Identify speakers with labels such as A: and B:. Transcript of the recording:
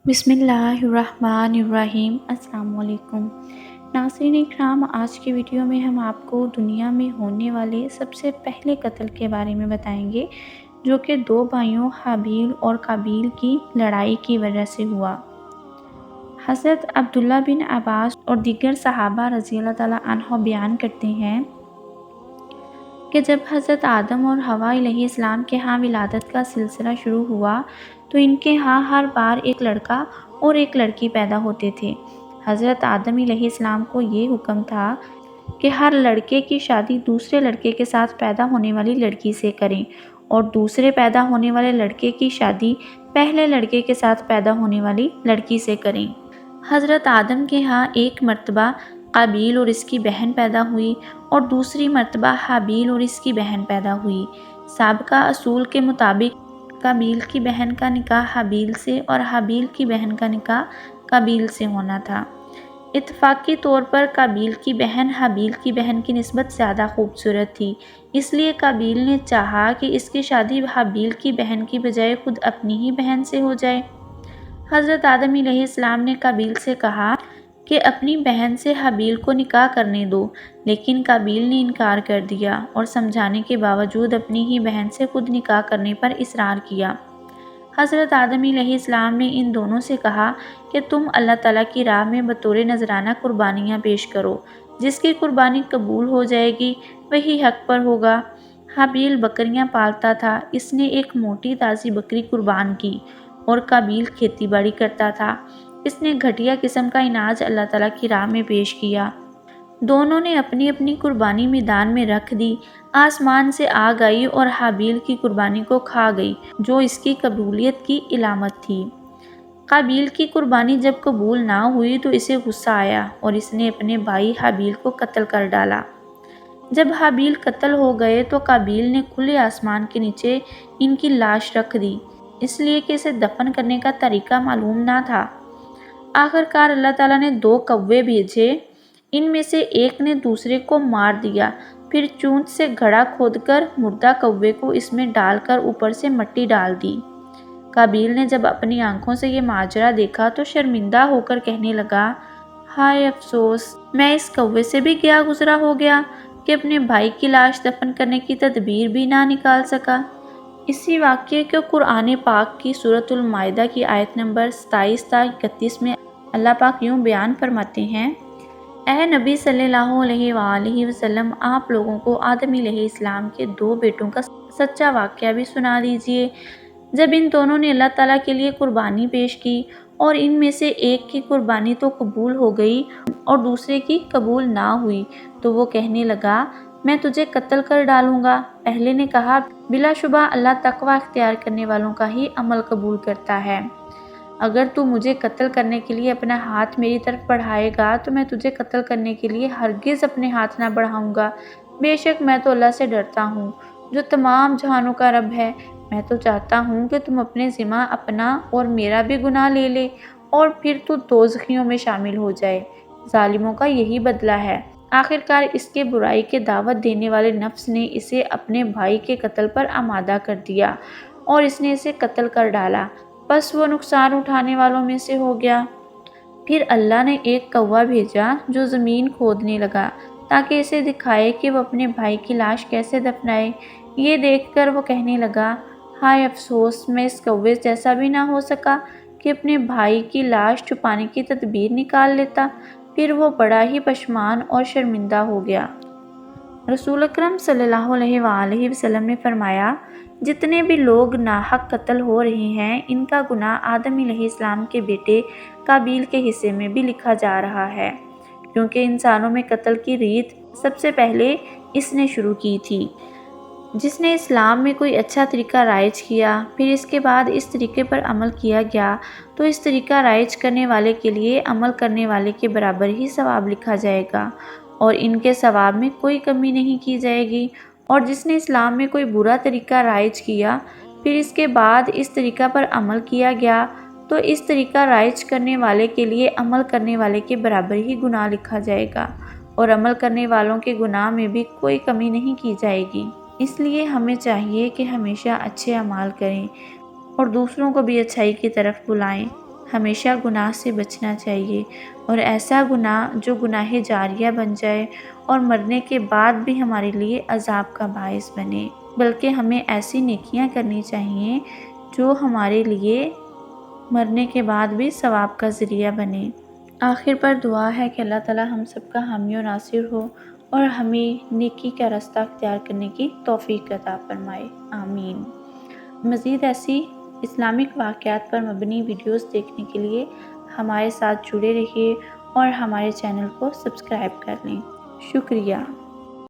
A: بسم اللہ الرحمن الرحیم۔ السلام علیکم ناظرین اکرام، آج کی ویڈیو میں ہم آپ کو دنیا میں ہونے والے سب سے پہلے قتل کے بارے میں بتائیں گے، جو کہ دو بھائیوں حابیل اور قابیل کی لڑائی کی وجہ سے ہوا۔ حضرت عبداللہ بن عباس اور دیگر صحابہ رضی اللہ تعالیٰ عنہ بیان کرتے ہیں کہ جب حضرت آدم اور حوا علیہ السلام کے ہاں ولادت کا سلسلہ شروع ہوا تو ان کے ہاں ہر بار ایک لڑکا اور ایک لڑکی پیدا ہوتے تھے۔ حضرت آدم علیہ السلام کو یہ حکم تھا کہ ہر لڑکے کی شادی دوسرے لڑکے کے ساتھ پیدا ہونے والی لڑکی سے کریں اور دوسرے پیدا ہونے والے لڑکے کی شادی پہلے لڑکے کے ساتھ پیدا ہونے والی لڑکی سے کریں۔ حضرت آدم کے ہاں ایک مرتبہ قابیل اور اس کی بہن پیدا ہوئی اور دوسری مرتبہ حابیل اور اس کی بہن پیدا ہوئی۔ سابقہ اصول کے مطابق قابیل کی بہن کا نکاح حابیل سے اور حابیل کی بہن کا نکاح قابیل سے ہونا تھا۔ اتفاقی طور پر قابیل کی بہن حابیل کی بہن کی نسبت زیادہ خوبصورت تھی، اس لیے قابیل نے چاہا کہ اس کی شادی حابیل کی بہن کی بجائے خود اپنی ہی بہن سے ہو جائے۔ حضرت آدم علیہ السلام نے قابیل سے کہا کہ اپنی بہن سے حابیل کو نکاح کرنے دو، لیکن قابیل نے انکار کر دیا اور سمجھانے کے باوجود اپنی ہی بہن سے خود نکاح کرنے پر اصرار کیا۔ حضرت آدم علیہ السلام نے ان دونوں سے کہا کہ تم اللہ تعالیٰ کی راہ میں بطور نذرانہ قربانیاں پیش کرو، جس کی قربانی قبول ہو جائے گی وہی حق پر ہوگا۔ حابیل بکریاں پالتا تھا، اس نے ایک موٹی تازی بکری قربان کی، اور قابیل کھیتی باڑی کرتا تھا، اس نے گھٹیا قسم کا اناج اللہ تعالیٰ کی راہ میں پیش کیا۔ دونوں نے اپنی اپنی قربانی میدان میں رکھ دی، آسمان سے آگ آئی اور حابیل کی قربانی کو کھا گئی، جو اس کی قبولیت کی علامت تھی۔ قابیل کی قربانی جب قبول نہ ہوئی تو اسے غصہ آیا اور اس نے اپنے بھائی حابیل کو قتل کر ڈالا۔ جب حابیل قتل ہو گئے تو قابیل نے کھلے آسمان کے نیچے ان کی لاش رکھ دی، اس لیے کہ اسے دفن کرنے کا طریقہ معلوم نہ تھا۔ آخرکار اللہ تعالیٰ نے دو کوے بھیجے، ان میں سے ایک نے دوسرے کو مار دیا، پھر چونچ سے گڑھا کھود کر مردہ کوے کو اس میں ڈال کر اوپر سے مٹی ڈال دی۔ قابیل نے جب اپنی آنکھوں سے یہ ماجرا دیکھا تو شرمندہ ہو کر کہنے لگا، ہائے افسوس، میں اس کوے سے بھی کیا گزرا ہو گیا کہ اپنے بھائی کی لاش دفن کرنے کی تدبیر بھی نہ نکال سکا۔ اسی واقعے کو قرآن پاک کی سورۃ المائدہ کی آیت نمبر 27 تا 31 میں اللہ پاک یوں بیان فرماتے ہیں، اے نبی صلی اللہ علیہ وآلہ وسلم، آپ لوگوں کو آدم علیہ السلام کے دو بیٹوں کا سچا واقعہ بھی سنا دیجئے۔ جب ان دونوں نے اللہ تعالیٰ کے لیے قربانی پیش کی اور ان میں سے ایک کی قربانی تو قبول ہو گئی اور دوسرے کی قبول نہ ہوئی تو وہ کہنے لگا، میں تجھے قتل کر ڈالوں گا۔ پہلے نے کہا، بلا شبہ اللہ تقوی اختیار کرنے والوں کا ہی عمل قبول کرتا ہے۔ اگر تو مجھے قتل کرنے کے لیے اپنا ہاتھ میری طرف بڑھائے گا تو میں تجھے قتل کرنے کے لیے ہرگز اپنے ہاتھ نہ بڑھاؤں گا۔ بے شک میں تو اللہ سے ڈرتا ہوں جو تمام جہانوں کا رب ہے۔ میں تو چاہتا ہوں کہ تم اپنے ذمہ اپنا اور میرا بھی گناہ لے لے اور پھر تو دوزخیوں میں شامل ہو جائے۔ ظالموں کا یہی بدلہ ہے۔ آخرکار اس کے برائی کے دعوت دینے والے نفس نے اسے اپنے بھائی کے قتل پر آمادہ کر دیا اور اس نے اسے قتل کر ڈالا، بس وہ نقصان اٹھانے والوں میں سے ہو گیا۔ پھر اللہ نے ایک کوا بھیجا جو زمین کھودنے لگا تاکہ اسے دکھائے کہ وہ اپنے بھائی کی لاش کیسے دفنائے۔ یہ دیکھ کر وہ کہنے لگا، ہائے افسوس، میں اس کوے جیسا بھی نہ ہو سکا کہ اپنے بھائی کی لاش چھپانے کی تدبیر نکال لیتا۔ پھر وہ بڑا ہی پشیمان اور شرمندہ ہو گیا۔ رسول اکرم صلی اللہ علیہ وآلہ وسلم نے فرمایا، جتنے بھی لوگ ناحق قتل ہو رہے ہیں ان کا گناہ آدم علیہ السلام کے بیٹے قابیل کے حصے میں بھی لکھا جا رہا ہے، کیونکہ انسانوں میں قتل کی ریت سب سے پہلے اس نے شروع کی تھی۔ جس نے اسلام میں کوئی اچھا طریقہ رائج کیا، پھر اس کے بعد اس طریقے پر عمل کیا گیا تو اس طریقہ رائج کرنے والے کے لیے عمل کرنے والے کے برابر ہی ثواب لکھا جائے گا اور ان کے ثواب میں کوئی کمی نہیں کی جائے گی۔ اور جس نے اسلام میں کوئی برا طریقہ رائج کیا، پھر اس کے بعد اس طریقہ پر عمل کیا گیا تو اس طریقہ رائج کرنے والے کے لیے عمل کرنے والے کے برابر ہی گناہ لکھا جائے گا اور عمل کرنے والوں کے گناہ میں بھی کوئی کمی نہیں کی جائے گی۔ اس لیے ہمیں چاہیے کہ ہمیشہ اچھے اعمال کریں اور دوسروں کو بھی اچھائی کی طرف بلائیں۔ ہمیشہ گناہ سے بچنا چاہیے، اور ایسا گناہ جو گناہ جاریہ بن جائے اور مرنے کے بعد بھی ہمارے لیے عذاب کا باعث بنے، بلکہ ہمیں ایسی نیکیاں کرنی چاہیے جو ہمارے لیے مرنے کے بعد بھی ثواب کا ذریعہ بنے۔ آخر پر دعا ہے کہ اللہ تعالی ہم سب کا حامی و ناصر ہو اور ہمیں نیکی کا راستہ اختیار کرنے کی توفیق عطا فرمائے، آمین۔ مزید ایسی اسلامک واقعات پر مبنی ویڈیوز دیکھنے کے لیے ہمارے ساتھ جڑے رہیے اور ہمارے چینل کو سبسکرائب کر لیں۔ شکریہ۔